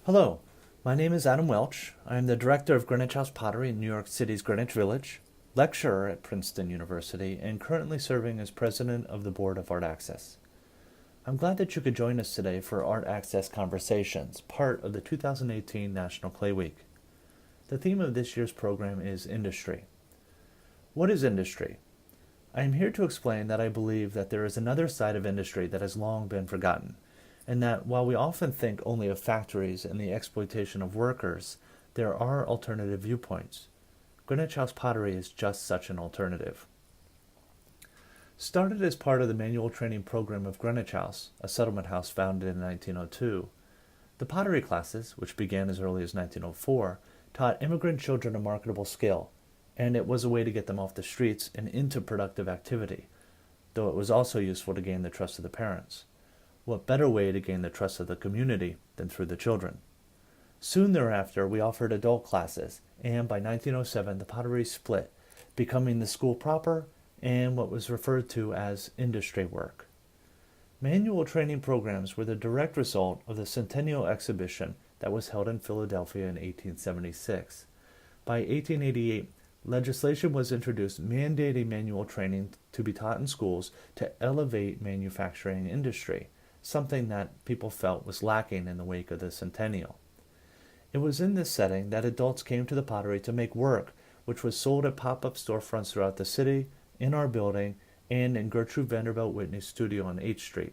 Hello, my name is Adam Welch. I am the director of Greenwich House Pottery in New York City's Greenwich Village, lecturer at Princeton University, and currently serving as president of the board of Artaxis. I'm glad that you could join us today for Art Access Conversations, part of the 2018 National Clay Week. The theme of this year's program is industry. What is industry? I am here to explain that I believe that there is another side of industry that has long been forgotten, and that while we often think only of factories and the exploitation of workers, there are alternative viewpoints. Greenwich House Pottery is just such an alternative. Started as part of the manual training program of Greenwich House, a settlement house founded in 1902, the pottery classes, which began as early as 1904, taught immigrant children a marketable skill, and it was a way to get them off the streets and into productive activity, though it was also useful to gain the trust of the parents. What better way to gain the trust of the community than through the children? Soon thereafter, we offered adult classes, and by 1907 the pottery split, becoming the school proper and what was referred to as industry work. Manual training programs were the direct result of the Centennial Exhibition that was held in Philadelphia in 1876. By 1888, legislation was introduced mandating manual training to be taught in schools to elevate manufacturing industry, something that people felt was lacking in the wake of the centennial. It was in this setting that adults came to the pottery to make work, which was sold at pop-up storefronts throughout the city, in our building, and in Gertrude Vanderbilt Whitney's studio on H Street.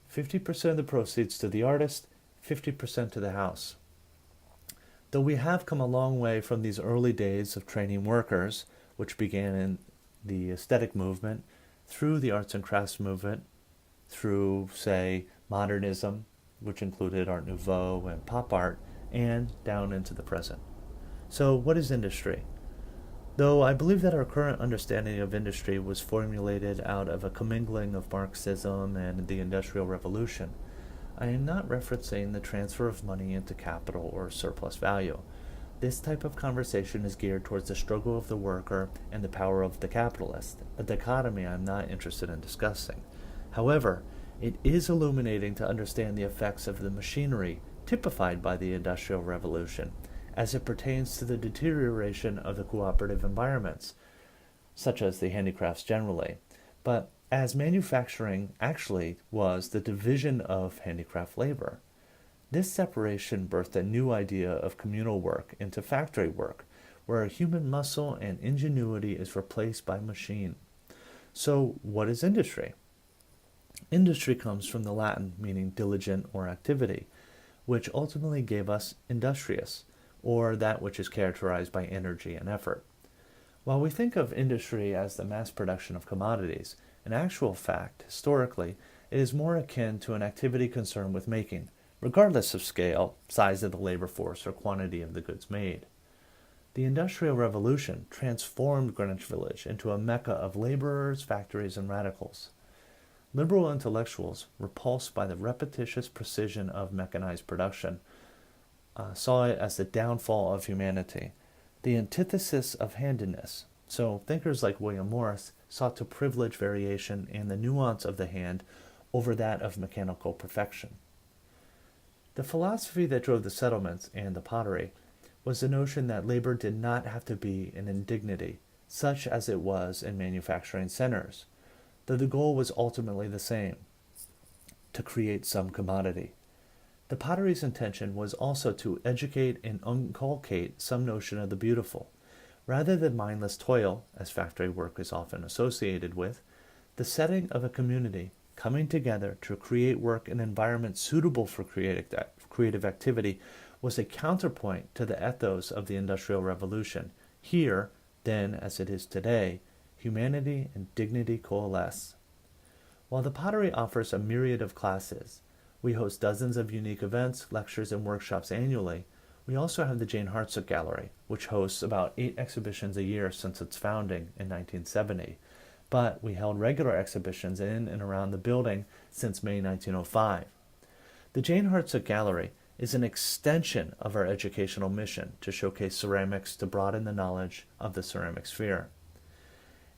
50% of the proceeds to the artist, 50% to the house. Though we have come a long way from these early days of training workers, which began in the aesthetic movement, through the arts and crafts movement, through, say, modernism, which included Art Nouveau and pop art, and down into the present. So, what is industry? Though I believe that our current understanding of industry was formulated out of a commingling of Marxism and the Industrial Revolution, I am not referencing the transfer of money into capital or surplus value. This type of conversation is geared towards the struggle of the worker and the power of the capitalist, a dichotomy I am not interested in discussing. However, it is illuminating to understand the effects of the machinery typified by the Industrial Revolution as it pertains to the deterioration of the cooperative environments, such as the handicrafts generally, but as manufacturing actually was the division of handicraft labor. This separation birthed a new idea of communal work into factory work, where human muscle and ingenuity is replaced by machine. So, what is industry? Industry comes from the Latin meaning diligent or activity, which ultimately gave us industrious, or that which is characterized by energy and effort. While we think of industry as the mass production of commodities, in actual fact, historically, it is more akin to an activity concerned with making, regardless of scale, size of the labor force, or quantity of the goods made. The Industrial Revolution transformed Greenwich Village into a mecca of laborers, factories, and radicals. Liberal intellectuals, repulsed by the repetitious precision of mechanized production, saw it as the downfall of humanity, the antithesis of handedness. So thinkers like William Morris sought to privilege variation and the nuance of the hand over that of mechanical perfection. The philosophy that drove the settlements and the pottery was the notion that labor did not have to be an indignity, such as it was in manufacturing centers, though the goal was ultimately the same, to create some commodity. The pottery's intention was also to educate and inculcate some notion of the beautiful. Rather than mindless toil, as factory work is often associated with, the setting of a community coming together to create work in an environment suitable for creative activity was a counterpoint to the ethos of the Industrial Revolution. Here, then, as it is today, humanity and dignity coalesce. While the pottery offers a myriad of classes, we host dozens of unique events, lectures, and workshops annually. We also have the Jane Hartsook Gallery, which hosts about 8 exhibitions a year since its founding in 1970. But we held regular exhibitions in and around the building since May 1905. The Jane Hartsook Gallery is an extension of our educational mission to showcase ceramics to broaden the knowledge of the ceramic sphere.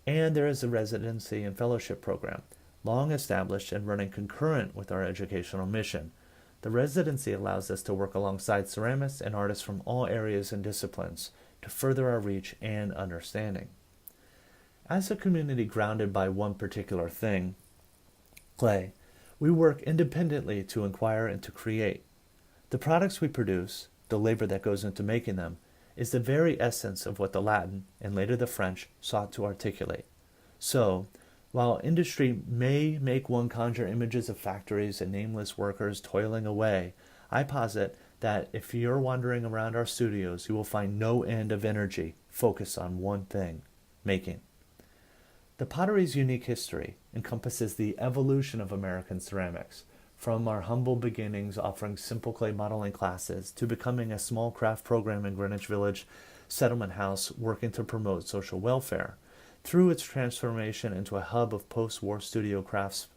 And there is a residency and fellowship program, long established and running concurrent with our educational mission, The residency allows us to work alongside ceramists and artists from all areas and disciplines to further our reach and understanding. As a community grounded by one particular thing, clay, we work independently to inquire and to create. The products we produce, the labor that goes into making them, is the very essence of what the Latin, and later the French, sought to articulate. So, while industry may make one conjure images of factories and nameless workers toiling away, I posit that if you're wandering around our studios, you will find no end of energy focused on one thing: making. The pottery's unique history encompasses the evolution of American ceramics, from our humble beginnings offering simple clay modeling classes to becoming a small craft program in Greenwich Village settlement house working to promote social welfare, through its transformation into a hub of post-war studio crafts,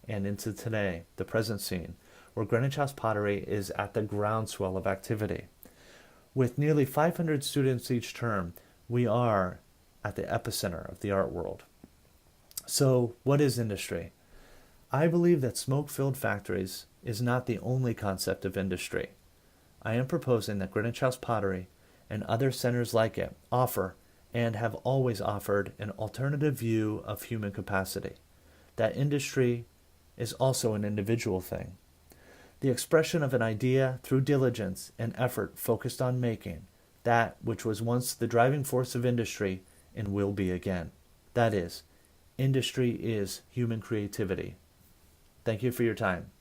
and into today, the present scene, where Greenwich House Pottery is at the groundswell of activity. With nearly 500 students each term, we are at the epicenter of the art world. So, what is industry? I believe that smoke-filled factories is not the only concept of industry. I am proposing that Greenwich House Pottery and other centers like it offer and have always offered an alternative view of human capacity, that industry is also an individual thing. The expression of an idea through diligence and effort focused on making that which was once the driving force of industry and will be again. That is, industry is human creativity. Thank you for your time.